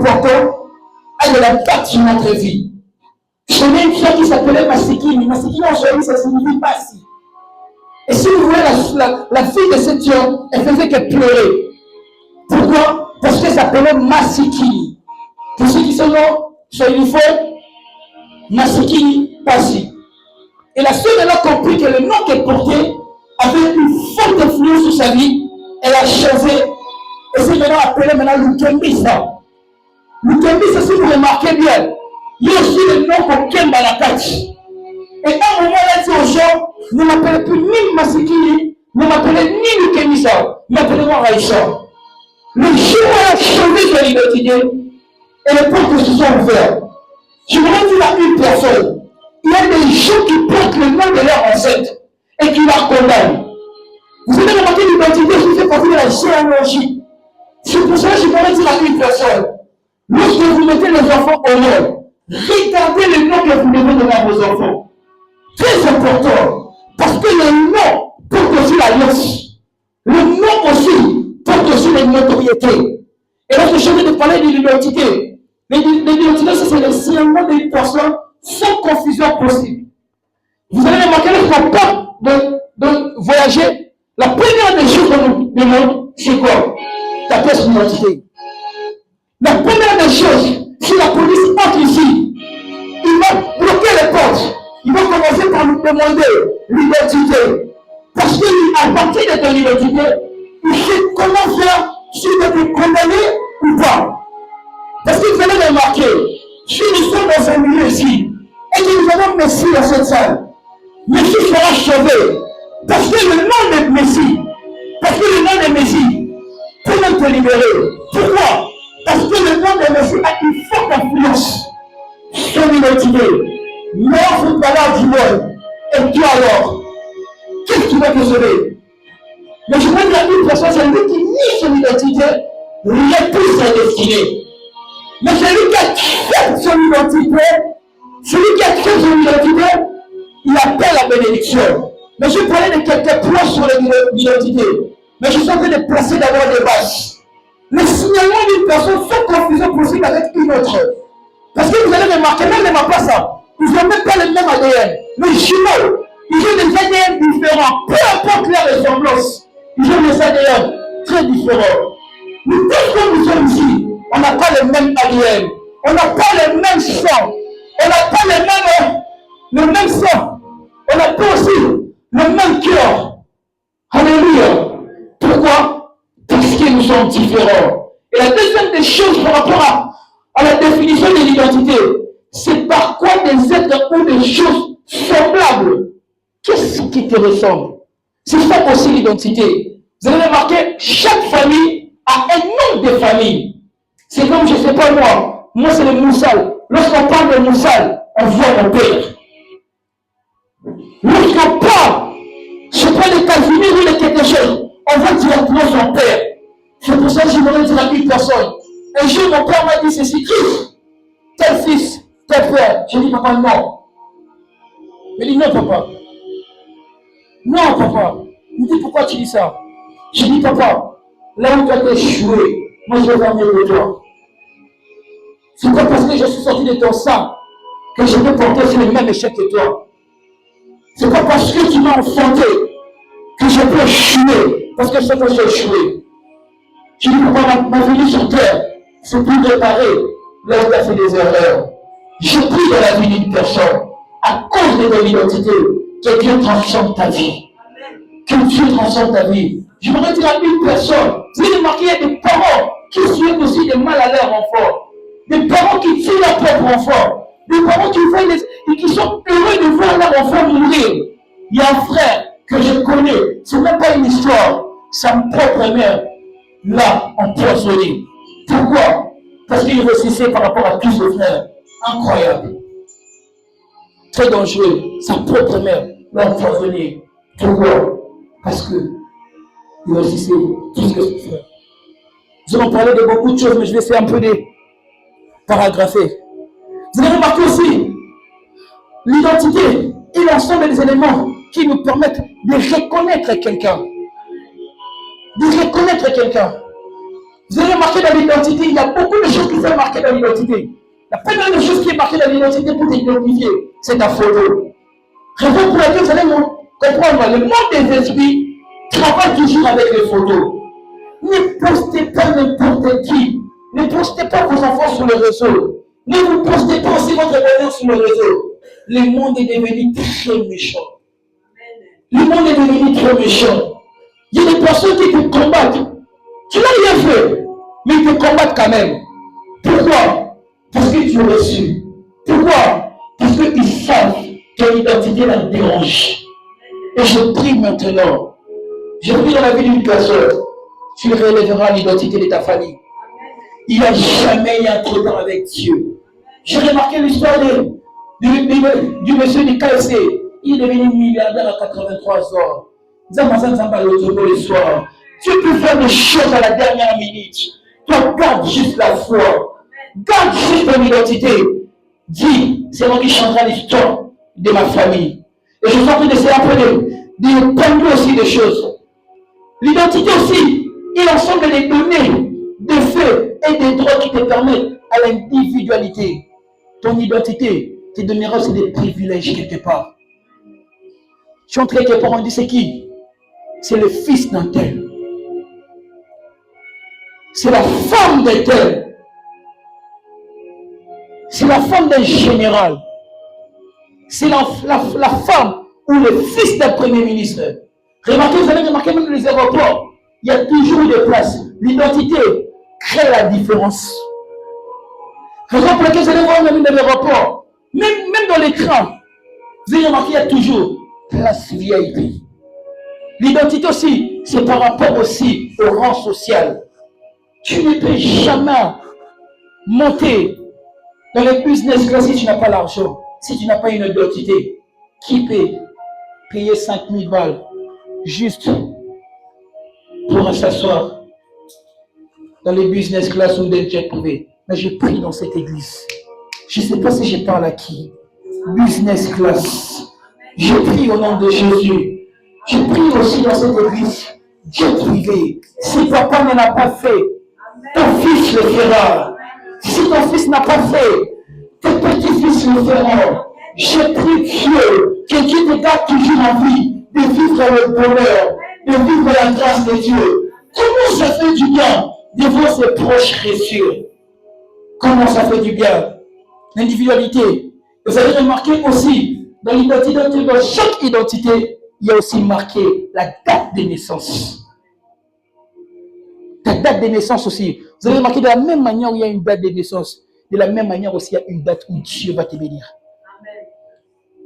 important a de l'impact sur notre vie. Je connais une fille qui s'appelait Masikini. Masikini en Swahili, ça signifie Passi. Et si vous voyez la fille de cette fille, elle faisait que pleurer. Pourquoi? Parce qu'elle s'appelait Masikini. Pour ceux qui sont swahilophones, Masikini Passi. Et la sœur, elle a compris que le nom qu'elle portait avait une forte influence sur sa vie. Elle a changé. Et c'est maintenant appelé Lukembisa. Lukembisa, si vous remarquez bien, il y a aussi le nom qu'on Kemba la Kachi. Et à un moment, elle dit aux gens, ne m'appelez plus ni Masikini, ne m'appelez ni Lukembisa, m'appelez-moi Raïcha. Le jour où elle a changé son identité, et les portes se sont ouvertes. Je voudrais dire à une personne, il y a des gens qui portent le nom de leur ancêtre et qui la condamnent. Vous avez remarqué l'identité qui fait partie de la généalogie. C'est pour ça que je voudrais dire à une personne, lorsque vous mettez les enfants au monde, regardez le nom que vous devez donner à vos enfants. Très important, parce que le nom porte aussi l'alliance. Le nom aussi porte aussi la notoriété. Et lorsque je viens de parler de l'identité, l'identité, c'est le signalement d'une personne sans confusion possible. Vous allez remarquer lorsqu'on part de voyager, la première des choses qu'on nous demande, c'est quoi? Ta pièce d'identité. La première des choses, si la police entre ici, il va bloquer les portes. Il va commencer par nous demander l'identité. Parce qu'à partir de ton identité, il sait comment faire si tu es condamné ou pas. Parce que vous allez remarquer, si nous sommes dans un milieu ici, et que nous avons Messie dans cette salle, Messie sera sauvé. Parce que le nom de Messie, peut même te libérer. Pourquoi? Parce que le nom de Messie a une forte influence sur l'identité. Mort footballeur du monde. Et toi alors, qu'est-ce qui va te sauver? Mais je veux dire à une personne, c'est lui qui nie son identité, repousse sa destinée. Mais celui qui accepte son identité, il appelle la bénédiction. Mais je parlais de quelques points sur l'identité. Mais je suis en train de placer d'abord des bases. Le signalement d'une personne sans confusion possible avec une autre. Parce que vous allez remarquer, même les Mapassa, ils n'ont même pas le même ADN. Les jumeaux, ils ont des ADN différents. Peu importe leur ressemblance, ils ont des ADN très différents. Nous tous comme nous sommes ici, on n'a pas le même ADN. On n'a pas le même sang. On n'a pas le même sang. On n'a pas aussi le même cœur. Alléluia. Pourquoi? Parce que nous sommes différents. Et la deuxième des choses par rapport à la définition de l'identité, c'est par quoi des êtres ou des choses semblables. Qu'est-ce qui te ressemble? C'est ça aussi l'identité. Vous avez remarqué, chaque famille a un nom de famille. C'est comme, je ne sais pas moi c'est le Moussal. Lorsqu'on parle de Moussal, on voit mon père. Lorsqu'on parle, je prends les Casimir ou les quelque chose, on voit directement son père. C'est pour ça que je voudrais dire à une personne. Un jour, mon père m'a dit ceci, Christ, tel fils, tel père. J'ai dit, papa, non. Il dit, non, papa. Non, papa. Il me dit, pourquoi tu dis ça? J'ai dit, papa, là où tu as échoué, moi je vais faire mieux que toi. C'est pas parce que je suis sorti de ton sang que je peux porter sur le même échec que toi. C'est pas parce que tu m'as enfanté que je peux échouer, parce que je sais que j'ai échoué. Je dis, papa, ma venue sur terre, c'est pour réparer là où tu as fait des erreurs. Je prie dans la vie d'une personne, à cause de ton identité, que Dieu transforme ta vie. Que Dieu transforme ta vie. Je voudrais dire à une personne, vous avez remarqué, il y a des parents qui souhaitent aussi des mal à leur enfant. Des parents qui tuent leur propre enfant. Des parents qui sont heureux de voir leur enfant mourir. Il y a un frère que je connais, ce n'est même pas une histoire, sa propre mère l'a empoisonné. Pourquoi? Parce qu'il réussissait par rapport à tous ses frères. Incroyable. Très dangereux. Sa propre mère l'a empoisonné. Pourquoi? Parce que il réussissait plus que ses frères. Nous allons parler de beaucoup de choses, mais je vais essayer un peu de paragrapher. Vous avez remarqué aussi l'identité et l'ensemble des éléments qui nous permettent de reconnaître quelqu'un. De reconnaître quelqu'un. Vous avez remarqué dans l'identité, il y a beaucoup de choses qui sont marquées dans l'identité. La première des choses qui est marquée dans l'identité pour t'identifier, c'est ta photo. Raison pour laquelle vous allez comprendre, le monde des esprits travaille toujours avec les photos. Ne postez pas n'importe qui. Ne postez pas vos enfants sur le réseau. Ne vous postez pas aussi votre bonheur sur le réseau. Le monde est devenu très méchant. Le monde est devenu très méchant. Il y a des personnes qui te combattent. Tu n'as rien fait, mais ils te combattent quand même. Pourquoi? Parce que tu es reçu. Pourquoi? Parce qu'ils savent que l'identité la dérange. Et je prie maintenant. Je prie dans la vie d'une personne. Tu relèveras l'identité de ta famille. Il n'a jamais eu un trop temps avec Dieu. J'ai remarqué l'histoire du monsieur du KFC. Il est devenu milliardaire à 83 ans. Le soir. Tu peux faire des choses à la dernière minute. Toi, garde juste la foi. Garde juste ton identité. Dis, c'est moi qui changera l'histoire de ma famille. Et je suis en train d'essayer de prendre aussi des choses. L'identité aussi est l'ensemble des données, des faits et des droits qui te permettent à l'individualité. Ton identité te donnera aussi des privilèges quelque part. Tu entres quelque part, on dit c'est qui? C'est le fils d'un tel. C'est la femme d'un tel. C'est la femme d'un général. C'est la femme ou le fils d'un premier ministre. Remarquez, vous avez remarqué même dans les aéroports, il y a toujours des places. L'identité crée la différence. Raison pour laquelle vous allez voir même dans l'aéroport, même dans les trains, vous avez remarqué, il y a toujours place VIP. L'identité aussi, c'est par rapport aussi au rang social. Tu ne peux jamais monter dans les business class si tu n'as pas l'argent, si tu n'as pas une identité. Qui peut payer 5000 balles juste pour s'asseoir dans les business class ou des jets privés? Mais je prie dans cette église. Je ne sais pas si je parle à qui. Business class. Je prie au nom de Jésus. Je prie aussi dans cette église. Dieu privé. Si papa n'en a pas fait, ton fils le fera. Si ton fils n'a pas fait, tes petits-fils le feront. Je prie Dieu que Dieu te garde toujours en vie de vivre le bonheur, de vivre la grâce de Dieu. Comment ça fait du bien de voir ses proches réussir? Comment ça fait du bien? L'individualité. Vous avez remarqué aussi, dans l'identité, dans chaque identité, il y a aussi marqué la date de naissance. Ta date de naissance aussi. Vous avez remarqué de la même manière où il y a une date de naissance, de la même manière aussi il y a une date où Dieu va te bénir.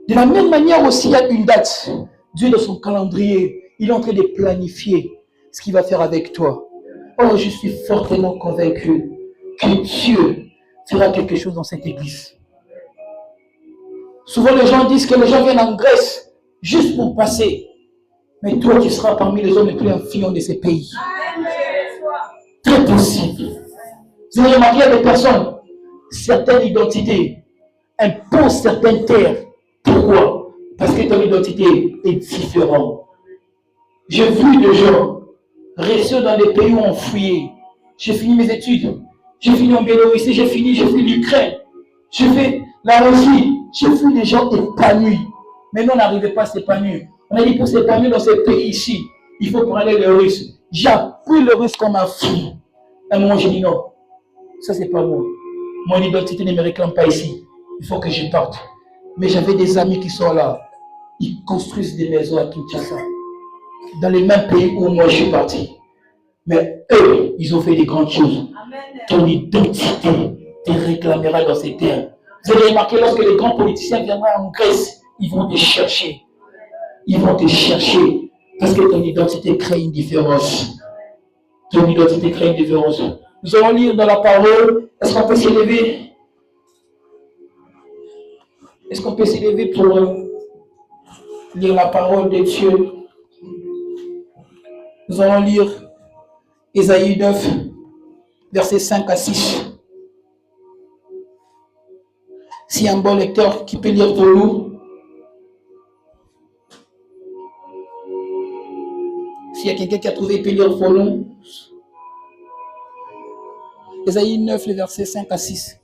De la même manière aussi il y a une date. Dieu dans son calendrier, il est en train de planifier ce qu'il va faire avec toi. Oh, je suis fortement convaincu que Dieu fera quelque chose dans cette église. Souvent les gens disent que les gens viennent en Grèce juste pour passer. Mais toi tu seras parmi les hommes les plus influents de ces pays. Très possible. Vous avez remarqué, il y a des personnes, certaines identités imposent certaines terres. Pourquoi? Parce que ton identité est différente. J'ai vu des gens rester dans des pays où on fouillait. J'ai fini mes études. J'ai fini en Biélorussie, j'ai fini l'Ukraine. J'ai fait la Russie. J'ai vu des gens épanouis. Mais nous, on n'arrivait pas à s'épanouir. On a dit pour s'épanouir dans ces pays ici, il faut parler le russe. J'ai appris le russe comme un fou. À un moment, j'ai dit non, ça c'est pas moi. Mon identité ne me réclame pas ici. Il faut que je parte. Mais j'avais des amis qui sont là. Ils construisent des maisons à Kinshasa. Dans les mêmes pays où moi je suis parti. Mais eux, ils ont fait des grandes choses. Ton identité te réclamera dans ces terres. Vous avez remarqué, lorsque les grands politiciens viendront en Grèce, ils vont te chercher. Ils vont te chercher. Parce que ton identité crée une différence. Ton identité crée une différence. Nous allons lire dans la parole. Est-ce qu'on peut s'élever? Est-ce qu'on peut s'élever pour lire la parole de Dieu? Nous allons lire Ésaïe 9, versets 5 à 6. S'il y a un bon lecteur qui peut lire pour nous. S'il y a quelqu'un qui a trouvé, il peut lire pour nous. Ésaïe 9, les versets 5 à 6.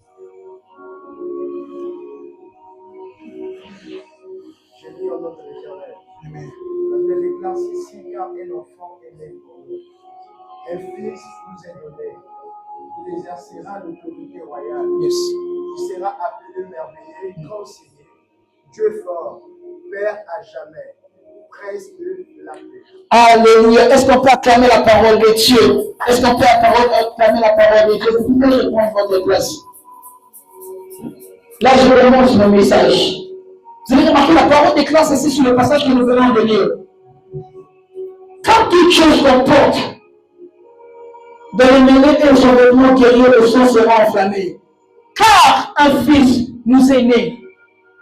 Je lis au nom de l'Éternel. Amen. Je déclare ici car un enfant est né pour nous. Un fils nous est donné. Il exercera l'autorité royale. Yes. Il sera appelé merveilleux, conseiller, Dieu fort, Père à jamais, prince de la paix. Alléluia. Est-ce qu'on peut acclamer la parole de Dieu? Est-ce qu'on peut acclamer la parole de Dieu? Vous pouvez reprendre votre place. Là, je remonte mon message. Vous avez remarqué, la parole déclare ceci sur le passage que nous venons de lire. Quand toute chose comporte, dans les mêlées et son vêtement guerrier, le sang sera enflammé. Car un fils nous est né,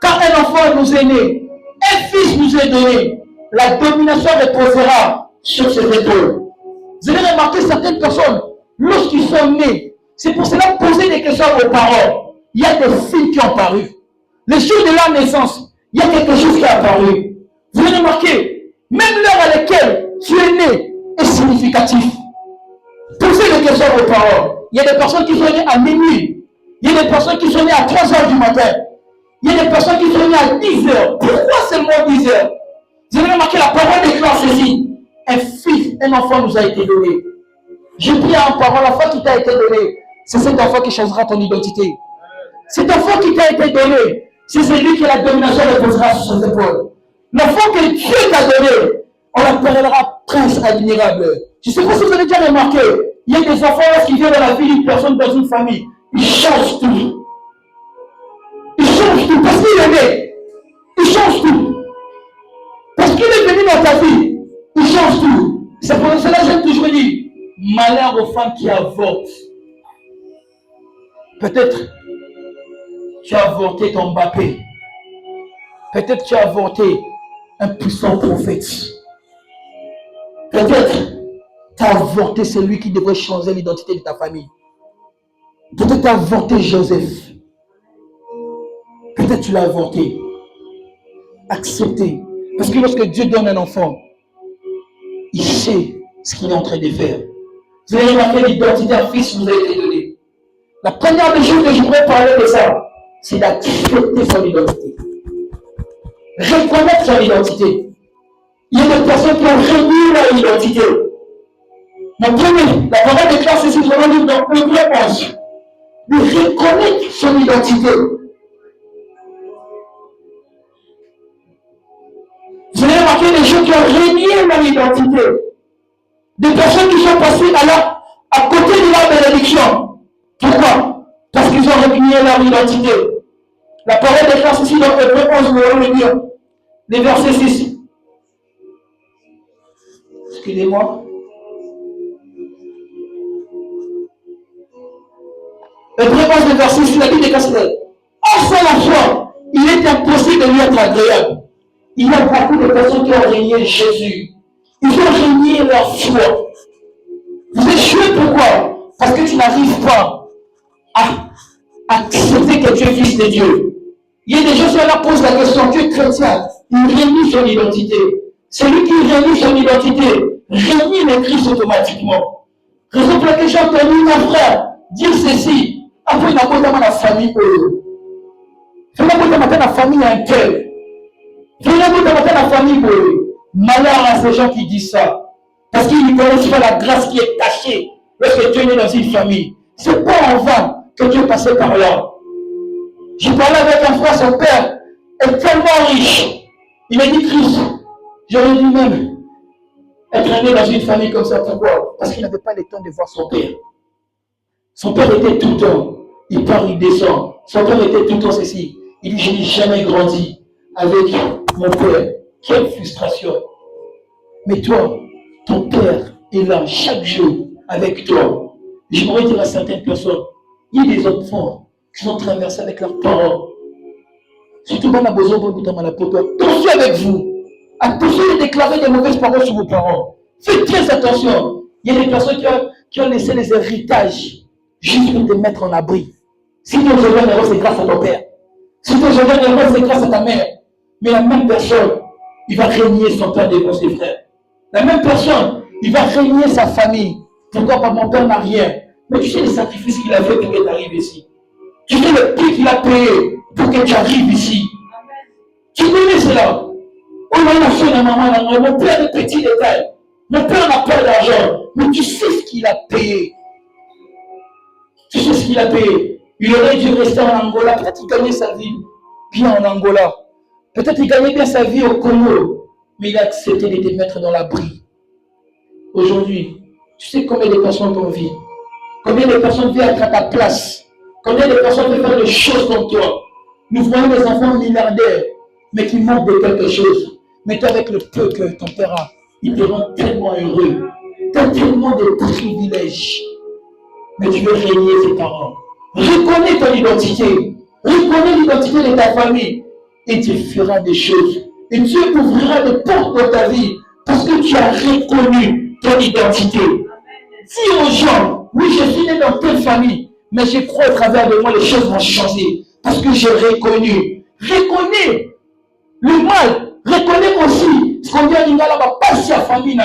car un enfant nous est né, un fils nous est donné. La domination reposera sur ses épaules. Vous avez remarqué certaines personnes, lorsqu'ils sont nés, c'est pour cela poser des questions aux parents. Il y a des signes qui ont paru. Les jours de la naissance, il y a quelque chose qui est apparu. Vous avez remarqué, même l'heure à laquelle tu es né est significatif. Posez des questions aux parents. Il y a des personnes qui sont nées à minuit. Il y a des personnes qui sont nées à 3 heures du matin. Il y a des personnes qui sont nées à 10 heures. Pourquoi seulement 10 heures? Vous avez remarqué, la parole déclare ceci. Un fils, un enfant nous a été donné. Je prie à un parent, l'enfant qui t'a été donné, c'est cet enfant qui changera ton identité. Cet enfant qui t'a été donné, c'est celui qui la domination reposera sur ses épaules. L'enfant que Dieu t'a donné, on l'appellera prince admirable. Je ne sais pas si vous avez déjà remarqué, il y a des enfants qui viennent dans la vie d'une personne, dans une famille, ils changent tout. Ils changent tout parce qu'il est né. Ils changent tout. Parce qu'il est venu dans ta vie, il change tout. C'est pour cela que j'aime toujours dire, malheur aux femmes qui avortent. Peut-être tu as avorté ton Mbappé. Peut-être tu as avorté un puissant prophète. Peut-être tu as avorté celui qui devrait changer l'identité de ta famille. Peut-être tu as avorté Joseph. Peut-être tu l'as avorté. Acceptez. Parce que lorsque Dieu donne un enfant, il sait ce qu'il est en train de faire. Vous avez remarqué, l'identité d'un fils vous a été donnée. La première des choses que je voudrais parler de ça, c'est d'accepter son identité. Reconnaître son identité. Il y a des personnes qui ont renié leur identité. Mon premier, la parole déclare ceci, je vais dire dans Hébreux 11. De reconnaître son identité. Vous avez remarqué des gens qui ont renié leur identité. Des personnes qui sont passées à côté de leur bénédiction. Pourquoi? Parce qu'ils ont renié leur identité. La parole déclare ceci dans Hébreux 11, nous allons le lire. Les versets 6. Excusez-moi. Hébreux 11, le verset 6, la Bible déclare cela. Or, sans la foi, il est impossible de lui être agréable. Il y a beaucoup de personnes qui ont régné Jésus. Ils ont régné leur foi. Vous échouez pourquoi? Parce que tu n'arrives pas à accepter que tu es fils de Dieu. Il y a des gens qui là posent la question, tu es chrétien, il renie son identité. Celui qui renie son identité, renie le Christ automatiquement. Raison pour laquelle j'ai entendu mon frère dire ceci. Après, il n'a pas dans la famille. Il n'a pas dans la famille un tel. Il n'a pas dans la famille. Malheur à ces gens qui disent ça. Parce qu'ils ne connaissent pas la grâce qui est cachée lorsque tu es né dans une famille. C'est pas en vain que tu es passé par là. J'ai parlé avec un frère, son père est tellement riche. Il m'a dit, Christ, j'aurais dû même être né dans une famille comme ça. Pourquoi? Parce qu'il n'avait pas le temps de voir son père. Son père était tout le temps. Il part, il descend. Son père était tout le temps ceci. Il dit, je n'ai jamais grandi avec mon père. Quelle frustration. Mais toi, ton père est là chaque jour avec toi. Je pourrais dire à certaines personnes, il y a des enfants qui sont traversés avec leurs parents. Surtout quand on a besoin de vous attention avec vous. Attention de déclarer des mauvaises paroles sur vos parents. Faites très attention. Il y a des personnes qui ont laissé les héritages juste pour te mettre en abri. Si tu es heureux, c'est grâce à ton père. Si tu es heureux, c'est grâce à ta mère. Mais la même personne, il va régner son père devant ses frères. La même personne, il va régner sa famille. Pourquoi? Parce que mon père n'a rien. Mais tu sais les sacrifices qu'il a fait pour que tu arrives ici. Tu sais le prix qu'il a payé pour que tu arrives ici. Tu connais cela. On a fait la maman, mon père de petits détails. Mon père n'a pas d'argent. Mais tu sais ce qu'il a payé. Tu sais ce qu'il a payé. Il aurait dû rester en Angola. Peut-être qu'il gagnait sa vie bien en Angola. Peut-être qu'il gagnait bien sa vie au Congo. Mais il a accepté de te mettre dans l'abri. Aujourd'hui, tu sais combien de personnes t'ont vu. Combien de personnes vivent à ta place. Combien de personnes veulent faire des choses comme toi. Nous voyons des enfants milliardaires, mais qui manquent de quelque chose. Mais toi, avec le peu que ton père a, il te rend tellement heureux. Tu as tellement de privilèges. Mais tu veux régner tes parents. Reconnais ton identité. Reconnais l'identité de ta famille. Et tu feras des choses. Et Dieu ouvrira des portes dans ta vie. Parce que tu as reconnu ton identité. Dis aux gens, oui, je suis né dans telle famille. Mais je crois au travers de moi, les choses vont changer. Parce que j'ai reconnu. Reconnais le mal. Reconnais aussi ce qu'on dit à Lingala, va passer à la famille.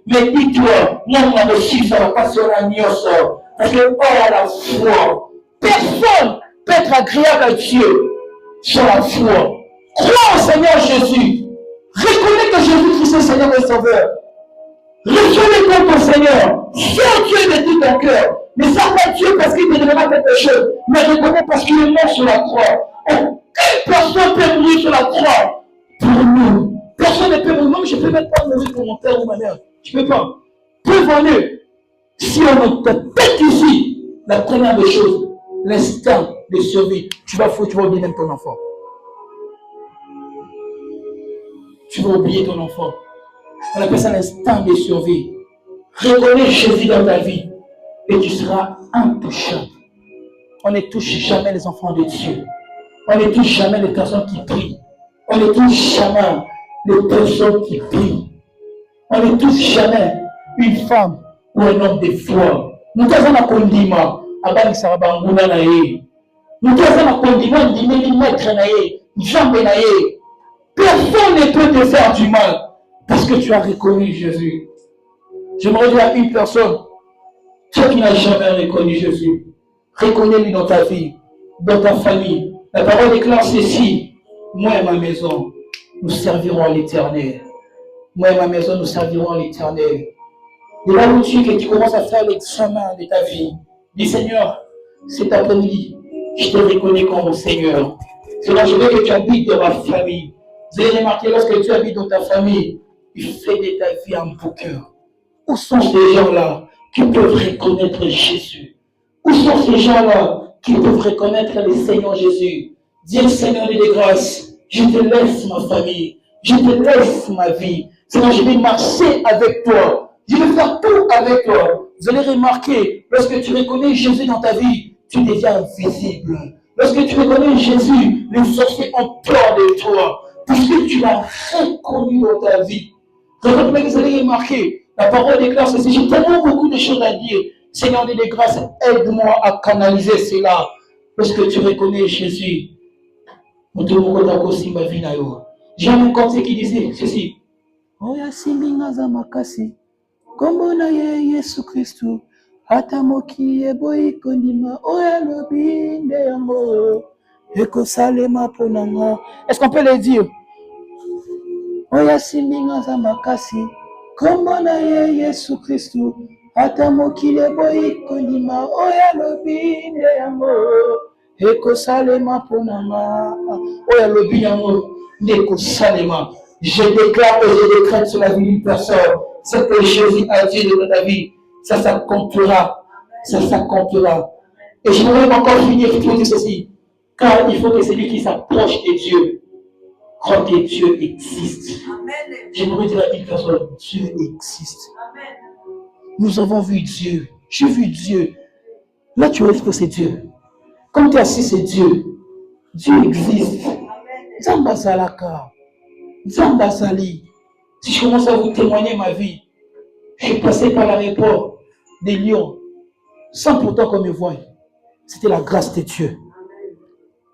Mais dis-toi, non, on a reçu, ça va passer à la sort. Parce que, oh, la foi. Personne ne peut être agréable à Dieu sans la foi. Crois au Seigneur Jésus. Reconnais que Jésus-Christ est Seigneur et Sauveur. Reconnais comme ton Seigneur. Sers Dieu de tout ton cœur. Ne sers pas Dieu parce qu'il te donnera quelque chose. Mais reconnais parce qu'il est mort sur la croix. Aucune personne ne peut mourir sur la croix pour nous. Personne ne peut mourir. Même je ne peux même pas mourir pour mon père ou ma mère. Je ne peux pas. Devant eux, si on te tête ici, la première des choses, l'instinct de survie, tu vas oublier même ton enfant. Tu vas oublier ton enfant. On appelle ça l'instinct de survie. Reconnais Jésus dans ta vie et tu seras intouchable. On ne touche jamais les enfants de Dieu. On ne touche jamais les personnes qui prient. On ne touche jamais les personnes qui prient. On ne touche jamais une femme ou un homme de foi. Nous avons un condiment. Abani Sarabanguna nae. Nous avons un condiment d'immédiat maître nae. Jambe nae. Personne ne peut te faire du mal parce que tu as reconnu Jésus. J'aimerais dire à une personne, toi qui n'as jamais reconnu Jésus, reconnais-lui dans ta vie, dans ta famille. La parole déclare ceci, moi et ma maison, nous servirons à l'Éternel. Moi et ma maison, nous servirons à l'Éternel. De là où tu es, que tu commences à faire l'examen de ta vie, dis Seigneur, cet après-midi, je te reconnais comme mon Seigneur. Seigneur, je veux que tu habites dans ma famille. Vous avez remarqué, lorsque tu habites dans ta famille, il fait de ta vie un beau cœur. Où sont ces gens-là qui peuvent reconnaître Jésus? Où sont ces gens-là qui peuvent reconnaître le Seigneur Jésus? Dis Seigneur de grâce, je te laisse ma famille, je te laisse ma vie. Seigneur, je vais marcher avec toi. Je vais faire tout avec toi. Vous allez remarquer, lorsque tu reconnais Jésus dans ta vie, tu deviens visible. Lorsque tu reconnais Jésus, les sorciers ont peur de toi. Parce que tu l'as reconnu dans ta vie. Vous allez remarquer, la parole déclare ceci. J'ai tellement beaucoup de choses à dire. Seigneur de grâce, aide-moi à canaliser cela. Lorsque tu reconnais Jésus, j'ai un conseil qui disait ceci. Oya simbinga za makasi. Kombo na Yesu Kristu. Hata moki eboyi kondima. Oya lobinde yango. Eko salema ponanga. Est-ce qu'on peut le dire? Oya simbinga za makasi. Kombo na Yesu Kristu. Hata moki eboyi kondima. Oya lobinde yango. Eko salema ponanga. Oya lobinde yango. Eko salema. Je déclare et je décrète sur la vie d'une personne. Ce que Jésus a dit dans ta vie, ça s'accomplira. Ça s'accomplira. Et je voudrais encore finir pour dire ceci. Car il faut que celui qui s'approche de Dieu croit que Dieu existe. Je voudrais dire à une personne, Dieu existe. Nous avons vu Dieu. J'ai vu Dieu. Là, tu vois que c'est Dieu. Quand tu es assis, c'est Dieu. Dieu existe. Zamba Salaka. Zamba Sali. Si je commence à vous témoigner ma vie, je suis passé par l'aéroport de Lyon, sans pourtant qu'on me voie. C'était la grâce de Dieu.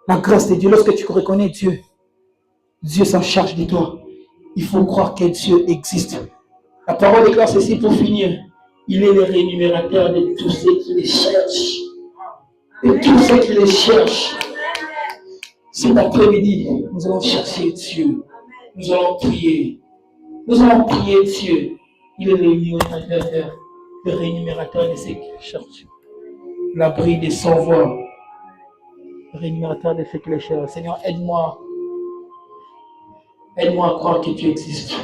La grâce de Dieu. Lorsque tu reconnais Dieu, Dieu s'en charge de toi. Il faut croire que Dieu existe. La parole déclare ceci pour finir. Il est le rémunérateur de tous ceux qui qui les cherchent. Et tous ceux qui les cherchent, cet après-midi, nous allons chercher Dieu. Nous allons prier. Nous allons prier Dieu. Il est le rémunérateur de ceux qui le cherchent. L'abri des sans-voix. Le rémunérateur de ceux qui le cherchent. Seigneur, aide-moi. Aide-moi à croire que tu existes.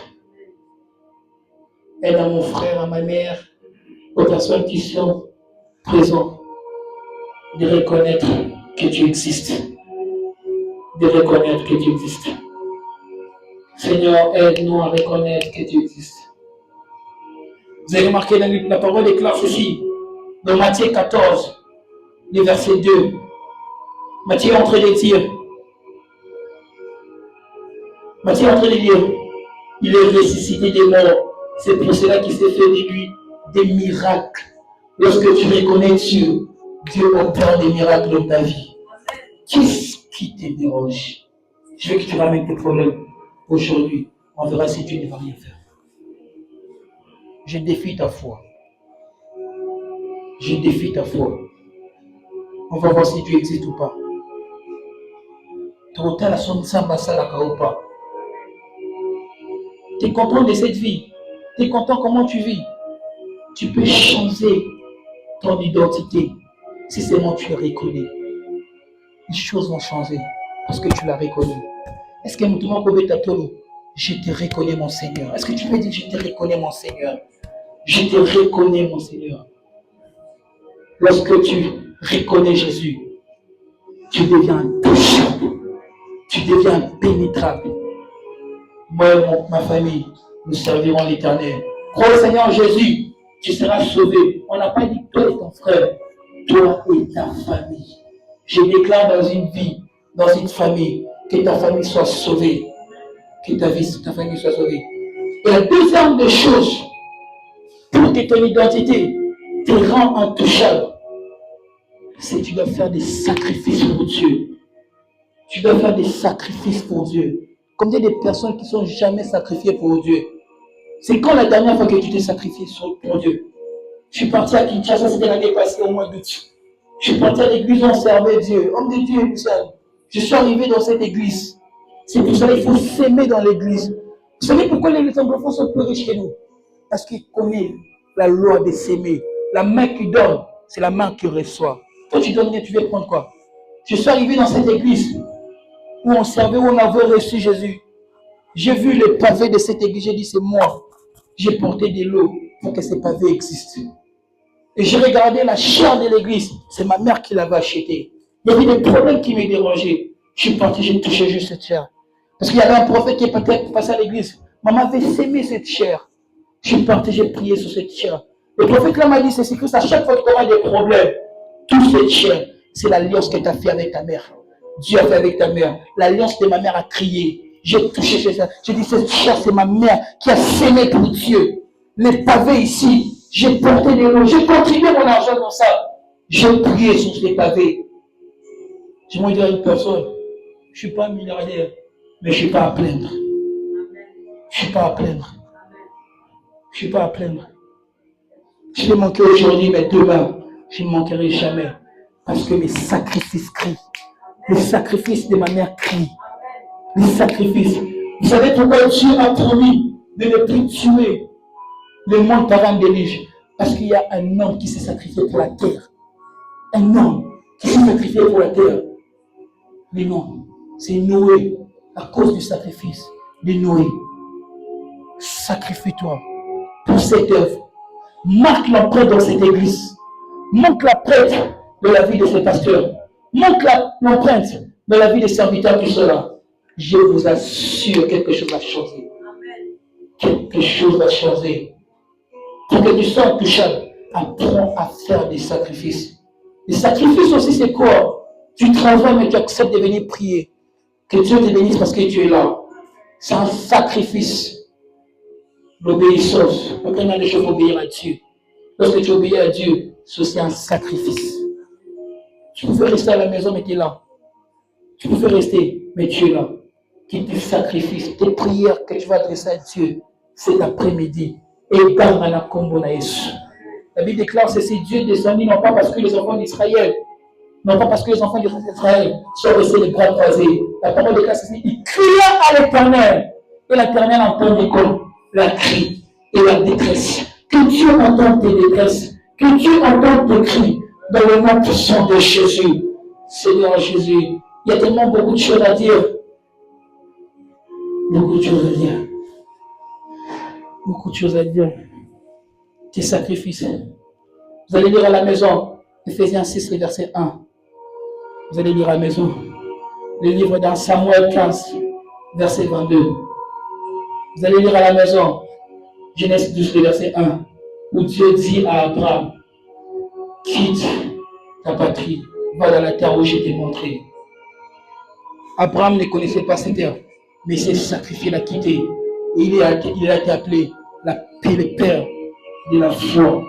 Aide à mon frère, à ma mère, aux personnes qui sont présentes, de reconnaître que tu existes. De reconnaître que tu existes. Seigneur, aide-nous à reconnaître que tu existes. Vous avez remarqué la parole déclare ceci, dans Matthieu 14, le verset 2. Matthieu est en train de dire, il est ressuscité des morts. C'est pour cela qu'il s'est fait de lui des miracles. Lorsque tu reconnais Dieu, Dieu opère des miracles dans ta vie. Qu'est-ce qui te dérange? Je veux que tu ramènes tes problèmes aujourd'hui. On verra si tu ne vas rien faire. Je défie ta foi. Je défie ta foi. On va voir si tu existes ou pas. Tu es content de cette vie? Tu es content comment tu vis? Tu peux changer ton identité si seulement tu le reconnais. Les choses vont changer parce que tu l'as reconnu. Est-ce que maintenant, je te reconnais mon Seigneur? Est-ce que tu peux dire je te reconnais mon Seigneur? Je te reconnais mon Seigneur. Lorsque tu reconnais Jésus, tu deviens touchable. Tu deviens pénétrable. Moi et ma famille, nous servirons l'Éternel. Crois au Seigneur Jésus, tu seras sauvé. On n'a pas dit toi et ton frère, toi et ta famille. Je déclare dans une vie, dans une famille, que ta famille soit sauvée. Que ta famille soit sauvée. Et la deuxième des choses, pour que ton identité te rend intouchable, c'est que tu dois faire des sacrifices pour Dieu. Tu dois faire des sacrifices pour Dieu. Comme des personnes qui ne sont jamais sacrifiées pour Dieu. C'est quand la dernière fois que tu t'es sacrifié pour Dieu? Je suis parti à Kinshasa, c'était l'année passée au mois d'août. Je suis parti à l'église où on servait Dieu. Homme de Dieu, je suis arrivé dans cette église. C'est pour ça qu'il faut s'aimer dans l'église. Vous savez pourquoi les anglophones sont plus riches que nous? Parce qu'ils connaissent la loi de s'aimer. La main qui donne, c'est la main qui reçoit. Toi, tu donnes, tu veux prendre quoi? Je suis arrivé dans cette église où on servait, où on avait reçu Jésus. J'ai vu le pavé de cette église, j'ai dit c'est moi. J'ai porté de l'eau pour que ces pavés existent. Et j'ai regardé la chair de l'église, c'est ma mère qui l'avait achetée. Il y avait des problèmes qui me dérangeaient. Je suis parti, j'ai touché juste cette chair. Parce qu'il y avait un prophète qui est peut-être passé à l'église. Maman avait sémé cette chair. Je suis parti, j'ai prié sur cette chair. Le prophète là m'a dit, c'est que à chaque fois que tu auras des problèmes, toute cette chair, c'est l'alliance que tu as fait avec ta mère. Dieu a fait avec ta mère. L'alliance de ma mère a crié. J'ai touché cette chair. J'ai dit, cette chair, c'est ma mère qui a sémé pour Dieu. Les pavés ici, j'ai porté de l'eau. J'ai contribué mon argent dans ça. J'ai prié sur les pavés. Je vais dire à une personne, je ne suis pas milliardaire, mais je ne suis pas à plaindre. Je ne suis pas à plaindre. Je ne suis pas à plaindre. Je l'ai manqué aujourd'hui, mais demain, je ne manquerai jamais. Parce que mes sacrifices crient. Les sacrifices de ma mère crient. Les sacrifices. Vous savez pourquoi Dieu a promis de ne plus tuer le monde par un déluge? Parce qu'il y a un homme qui s'est sacrifié pour la terre. Un homme qui s'est sacrifié pour la terre. Mais non, c'est Noé, à cause du sacrifice de Noé. Sacrifie-toi pour cette œuvre. Marque l'empreinte dans cette église. Marque l'empreinte de la vie de ces pasteurs. Marque l'empreinte de la vie des serviteurs qui sont là. Je vous assure, quelque chose va changer. Quelque chose va changer. Pour que tu sois touchable, apprends à faire des sacrifices. Les sacrifices aussi, c'est quoi? Tu travailles, mais tu acceptes de venir prier. Que Dieu te bénisse parce que tu es là. C'est un sacrifice. L'obéissance. Donc, il y a des choses à obéir à Dieu. Lorsque tu obéis à Dieu, c'est aussi un sacrifice. Tu pouvais rester à la maison, mais tu es là. Tu pouvais rester, mais tu es là. Qui te sacrifice, tes prières que tu vas adresser à Dieu cet après-midi. Et dans la combo na Yesu. La Bible déclare ceci, Dieu descendit non pas parce que les enfants d'Israël, non pas parce que les enfants d'Israël sont restés les bras croisés. La parole déclare ceci, il cria à l'Éternel. Et l'Éternel entendait quoi? La cri et la détresse. Que Dieu entende tes détresses. Que Dieu entende tes cris dans le nom puissant de Jésus. Seigneur Jésus, il y a tellement beaucoup de choses à dire. Beaucoup de choses à dire. Beaucoup de choses à dire. Tes sacrifices. Vous allez lire à la maison, Ephésiens 6, le verset 1. Vous allez lire à la maison. Le livre dans Samuel 15, verset 22. Vous allez lire à la maison, Genèse 12, le verset 1, où Dieu dit à Abraham, quitte ta patrie, va dans la terre où je t'ai montré. Abraham ne connaissait pas cette terre, mais il s'est sacrifié, l'a quitté. Et il a été appelé le père de la foi.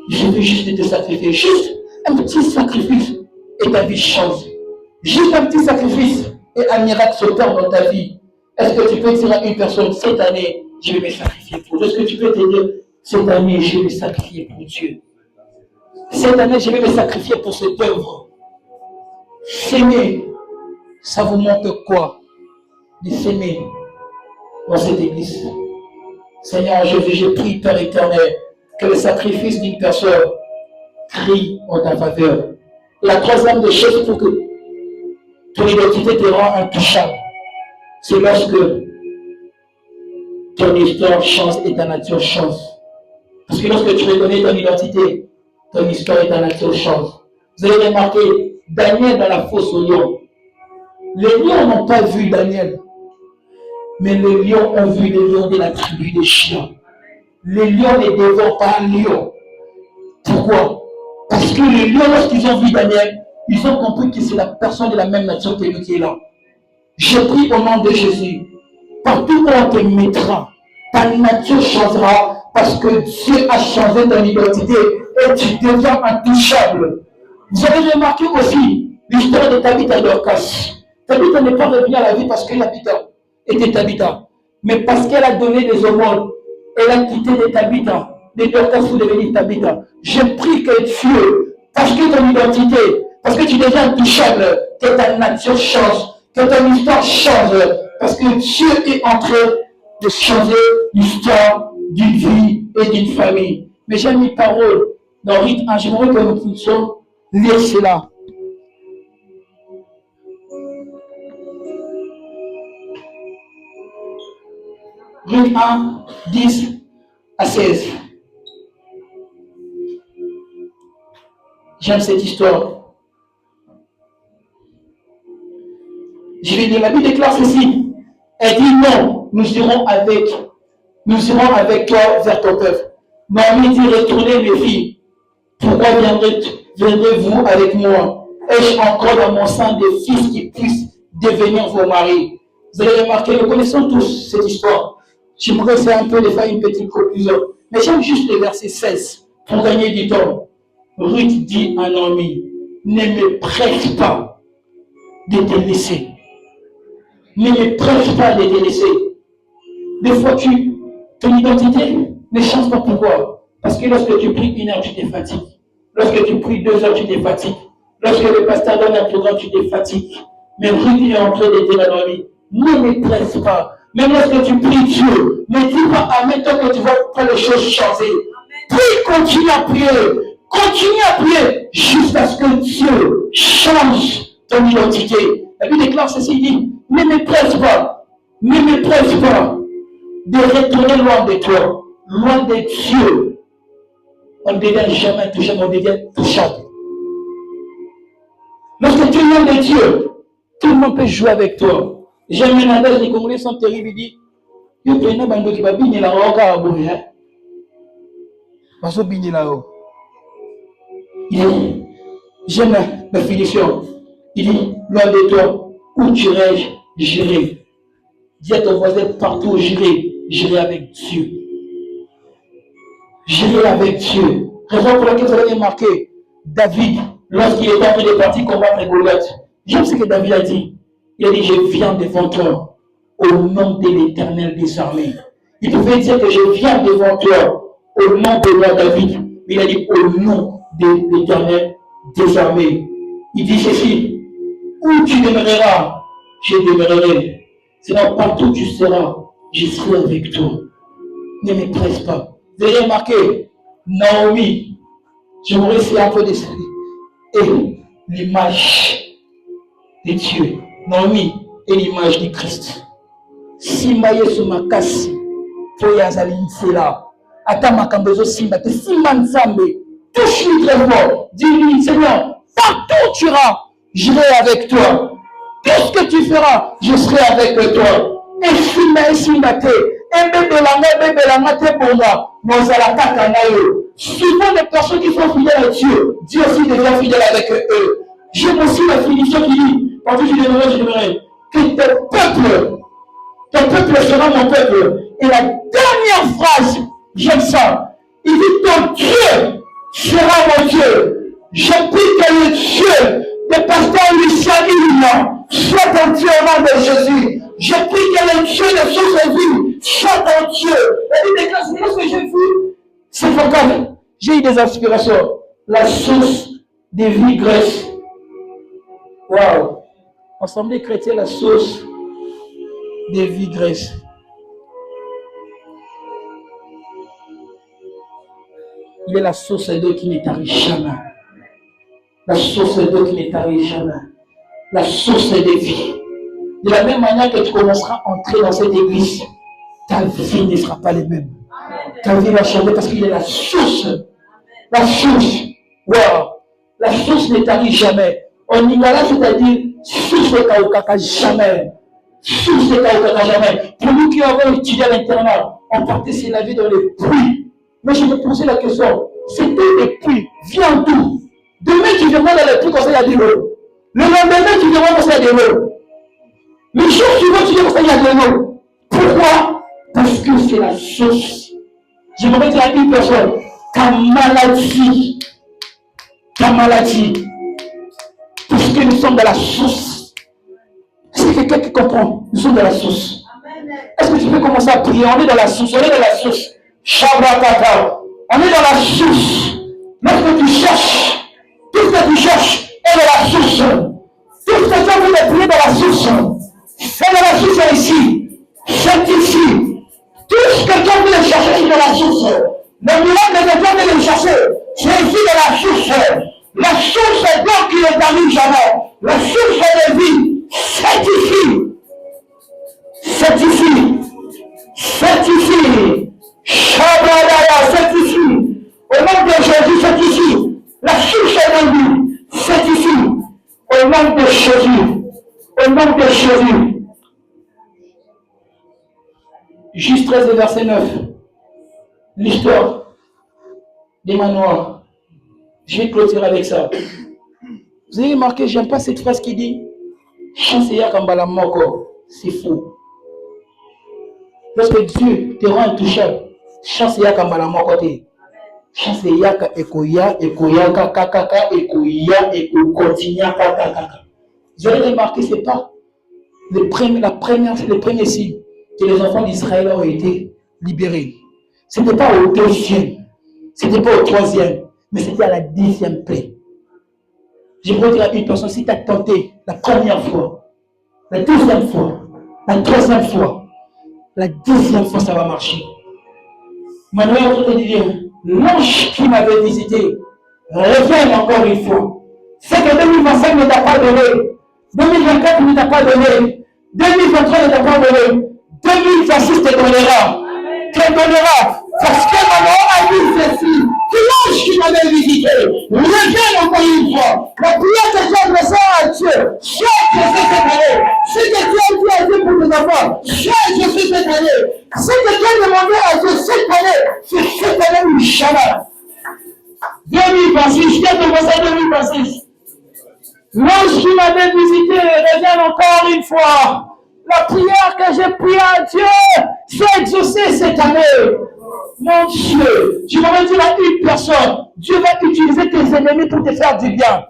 Il suffit juste de te sacrifier, juste un petit sacrifice et ta vie change. Juste un petit sacrifice et un miracle s'opère dans ta vie. Est-ce que tu peux dire à une personne, cette année, je vais me sacrifier pour Dieu? Est-ce que tu peux te dire, cette année, je vais me sacrifier pour Dieu? Cette année, je vais me sacrifier pour cette œuvre. S'aimer, ça vous montre quoi? De s'aimer dans cette église. Seigneur Jésus, je prie, Père éternel, que le sacrifice d'une personne crie en ta faveur. La troisième des choses pour que ton identité te rend intouchable, c'est lorsque ton histoire change et ta nature change. Parce que lorsque tu reconnais ton identité, ton histoire et ta nature changent. Vous avez remarqué, Daniel dans la fosse au lion. Les lions n'ont pas vu Daniel, mais les lions ont vu les lions de la tribu des chiens. Les lions ne dévorent pas un lion. Pourquoi? Parce que les lions, lorsqu'ils ont vu Daniel, ils ont compris que c'est la personne de la même nature que lui qui est là. Je prie au nom de Jésus. Partout où on te mettra, ta nature changera parce que Dieu a changé ton identité et tu deviens intouchable. Vous avez remarqué aussi l'histoire de Tabitha et Dorcas. Tabitha n'est pas revenue à la vie parce que l'habitant était Tabitha, mais parce qu'elle a donné des aumônes. Elle a quitté les Tabitha. Les Dorcas sont devenus Tabitha. Je prie que Dieu, parce que ton identité, parce que tu deviens intouchable, que ta nature change, que ton histoire change, parce que Dieu est en train de changer l'histoire d'une vie et d'une famille. Mais j'ai mis parole dans Rite 1. J'aimerais que nous puissions lire cela. Rite 1, 10 à 16. J'aime cette histoire. Je vais lire, la Bible déclare ceci. Elle dit non, nous irons avec toi vers ton peuple. Naomi dit, retournez mes filles. Pourquoi viendrez-vous avec moi? Ai-je encore dans mon sein des fils qui puissent devenir vos maris? Vous allez remarquer, nous connaissons tous cette histoire. J'aimerais faire un peu de faire une petite conclusion. Mais j'aime juste le verset 16 pour gagner du temps. Ruth dit à Naomi, ne me presse pas de te laisser. Ne me presse pas de te laisser. Des fois, ton identité ne change pas. Pourquoi? Parce que lorsque tu pries 1 heure, tu te fatigues. Lorsque tu pries 2 heures, tu te fatigues. Lorsque le pasteur donne un programme, tu te fatigues. Mais Ruth est en train de dire à Naomi, ne me presse pas. Même lorsque tu pries Dieu, ne dis pas amen tant que tu vas faire les choses changer. Prie, continue à prier. Continue à prier jusqu'à ce que Dieu change ton identité. La Bible déclare ceci, il dit, ne me presse pas de retourner loin de toi, loin de Dieu. On ne devient jamais touchable, on devient touchable. Lorsque tu es loin de Dieu, tout le monde peut jouer avec toi. J'aime un adage, les Congolais sont terribles, il dit, yo pena bando qui va bini la roca à bouille, hein. Parce que bini là-haut. Il dit, j'aime la finition. Il dit, loin de toi, où dirais-je, j'irai. Dis à ton voisin, partout où j'irai avec Dieu. J'irai avec Dieu. Raison pour laquelle vous avez remarqué, David, lorsqu'il est en train de partir combattre Goliath, j'aime ce que David a dit. Il a dit, je viens devant toi, au nom de l'Éternel des armées. Il pouvait dire que je viens devant toi, au nom de roi David, mais il a dit au nom de l'Éternel des armées. Il dit ceci, où tu demeureras, je demeurerai. Sinon, partout où tu seras, je serai avec toi. Ne me presse pas. Vous avez remarqué, Naomi, je me réfère un peu de ça, et l'image de Dieu. Naomi est l'image de Christ. Simba Yesu makasi, Toya Zalinsela, Ata Makambezo Simba, te Simba Nzambe, touche-lui très fort. Dis-lui, Seigneur, partout où tu iras, j'irai avec toi. Tout ce que tu feras, je serai avec toi. Et Simba te, Embe Belanga te pour moi, Mozalaka Kanayo. Souvent les personnes qui sont fidèles à Dieu, Dieu aussi devient fidèle avec eux. J'aime aussi la finition qui dit, partout je demeurerai, que ton peuple sera mon peuple. Et la dernière phrase, j'aime ça. Il dit, ton Dieu sera mon Dieu. Je prie que le Dieu de pasteur Lucien Illumin soit ton Dieu au nom de Jésus. Je prie que le Dieu de source de vie soit ton Dieu. Et il déclare, c'est ce que j'ai vu. C'est focal. J'ai eu des inspirations. La source de vie Grèce. Waouh. Assemblée chrétienne, la source de vie Grèce. Il est la source d'eau qui ne tarit jamais. La source d'eau qui ne tarit jamais. La source de vie. De la même manière que tu commenceras à entrer dans cette église, ta vie ne sera pas la même. Ta vie va changer parce qu'il est la source. La source. Wow. La source ne tarit jamais. En Lingala, c'est-à-dire source de Kaukaka jamais. Source de Kaukaka jamais. Pour nous qui avons étudié à l'internat, on partait se laver dans les pluies. Mais je me posais la question, c'était les pluies, viens d'où? Demain tu viendras dans les pluies comme ça, il y a de l'eau. Le lendemain tu viendras comme ça, il y a de l'eau. Le jour suivant tu viendras comme ça, il y a de l'eau. Pourquoi? Parce que c'est la source. J'aimerais dire à une personne, ta maladie, puisque nous sommes dans la source. Est-ce que quelqu'un qui comprend? Nous sommes dans la source. Est-ce que tu peux commencer à prier? On est dans la source, on est dans la source. Shabbataka. On est dans la source. Lorsque tu cherches, tout ce que tu cherches est dans la source. Tout ce que tu as envie de prier dans la source, c'est dans la source ici. C'est ici. Tout ce que tu as envie de chercher, c'est dans la source. Le miracle que tu as envie de chercher, c'est ici dans la source. La source est donc qui ne termine jamais. La source de vie, c'est ici. C'est ici. C'est ici. Shabadaya, c'est ici. Au nom de Jésus, c'est ici. La source de vie, c'est ici. Au nom de Jésus. Au nom de Jésus. Juste 13 verset 9. L'histoire des manoirs. Je vais clôturer avec ça. Vous avez remarqué, j'aime pas cette phrase qui dit Chanseya Kambala Moko. C'est faux. Lorsque Dieu te rend intouchable, Chanseya Kambala Moko. Chanseya Ekoya, Ekoya, Kakaka, Ekoya, Ekokotinya, Kakaka. Vous avez remarqué, c'est pas le premier signe que les enfants d'Israël ont été libérés. Ce n'était pas au deuxième, ce n'était pas au troisième, mais c'était à la 10e plaie. J'aimerais dire à une personne, si tu as tenté la première fois, la deuxième fois, la troisième fois, la 10e fois, ça va marcher. Manuel est en train de dire, l'ange qui m'avait visité, revient encore une fois. C'est que 2025 ne t'a pas donné, 2024 ne t'a pas donné, 2023 ne t'a pas donné, 2026 te donnera. Te donnera. Parce que maman a dit ceci, que l'ange qui m'avait visité, revient encore une fois. La prière que j'ai adressée à Dieu, chaque Jésus cette année, ce que Dieu a dit à Dieu pour tes enfants, chaque Jésus cette année, ce que Dieu a demandé à Dieu cette année, c'est cette année où Shabbat. 2026, j'ai commencé en 2026. L'ange qui m'avait visité revient encore une fois. La prière que j'ai priée à Dieu s'est exaucée cette année. Mon Dieu, je voudrais dire à une personne, Dieu va utiliser tes ennemis pour te faire du bien.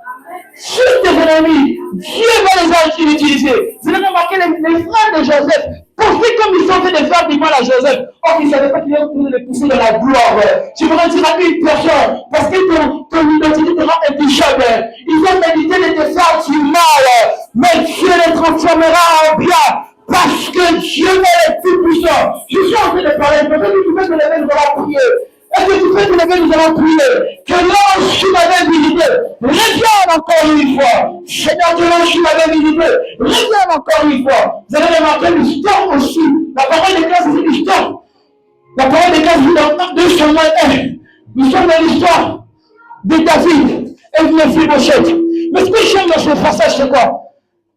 Juste tes ennemis, Dieu va les utiliser. Vous avez remarqué les frères de Joseph, pas On fait comme ils sont en train de faire du mal à Joseph. Or, ils ne savaient pas qu'il allait le pousser dans la gloire. Tu voudrais dire à une personne, parce que ton identité te rend intouchable. Ils ont médité de te faire du mal, mais Dieu les transformera en bien. Parce que Dieu est le plus puissant. Je suis en train de parler, peut-être que tu peux te lever, nous allons prier. Est-ce que tu peux te lever, nous allons prier. Que l'ange qui m'avait visité, regarde encore une fois. Seigneur, que l'ange qui m'avait visité, regarde encore une fois. Vous allez remarquer l'histoire aussi. La parole de classe, c'est l'histoire. La parole de classe, c'est dans 2 Samuel 1. Nous sommes dans l'histoire de David et de Mephibosheth. Mais ce que j'aime dans ce passage, c'est quoi?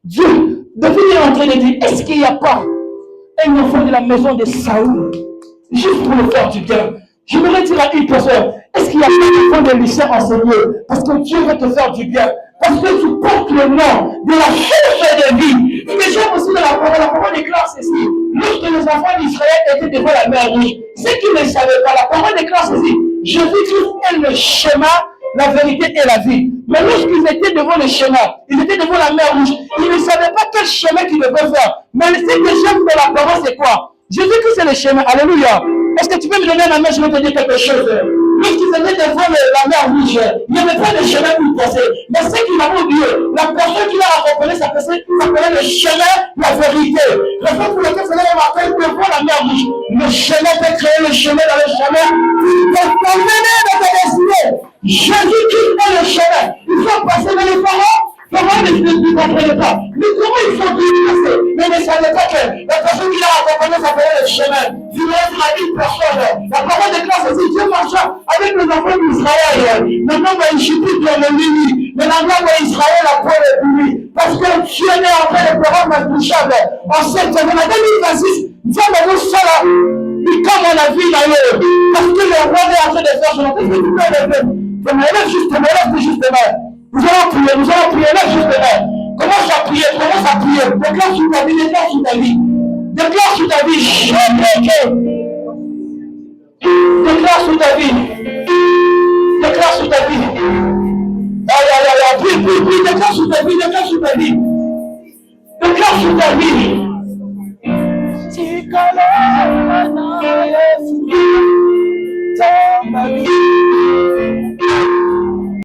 Dieu, David est en train de dire, est-ce qu'il n'y a pas un enfant de la maison de Saoul, juste pour le faire du bien? Je voudrais dire à une personne, est-ce qu'il n'y a pas un enfant de lycée enseigné? Parce que Dieu veut te faire du bien. Parce que tu portes le nom de la source de vie. Ce que j'aime aussi dans la parole déclare ceci. Lorsque les enfants d'Israël étaient devant la mer Rouge, ceux qui ne savaient pas, la parole déclare ceci. Jésus-Christ est le chemin, la vérité et la vie. Mais lorsqu'ils étaient devant le chemin, ils étaient devant la mer Rouge, ils ne savaient pas quel chemin qu'ils devaient faire. Mais ce que j'aime de la parole, c'est quoi? Jésus-Christ est le chemin. Alléluia. Est-ce que tu peux me donner la main, je vais te dire quelque chose. Lorsqu'ils étaient devant la mer Rouge, il n'y avait pas de chemin pour passer. Mais ce qu'il a oublié, la personne qui l'a accompagné s'appelait le chemin, la vérité. La raison pour laquelle cela est marqué devant la mer Rouge. Le chemin peut créer le chemin dans le chemin. Il peut t'emmener dans ta destinée. Jésus-Christ est le chemin. Il faut passer dans les pharaons. Comment ne comprenaient pas? Mais comment ils sont tous passés? Mais ne savaient pas que la personne qui l'a accompagné s'appelait le chemin. Tu dois être à une personne. La parole de classe aussi, Dieu marcha avec les enfants d'Israël. Maintenant, Égypte dans le mini. Maintenant, Israël a pris le public. Parce que Dieu est en train de programme intouchable. En cette semaine, en 2026, Dieu m'a dit ça là. Il comme on a vu d'ailleurs. Parce que le roi est en train de faire son enfant. Est-ce que tu peux lever? Je me lève justement. Nous allons prier là justement. Commence à prier. Déclare sur ta vie, déclare sur ta vie. Déclare sur ta vie. Déclare sur ta vie. Déclare sur ta vie. Prie, déclare sur ta vie, déclare sur ta vie. Déclare sur ta vie. Tu connais ma vie.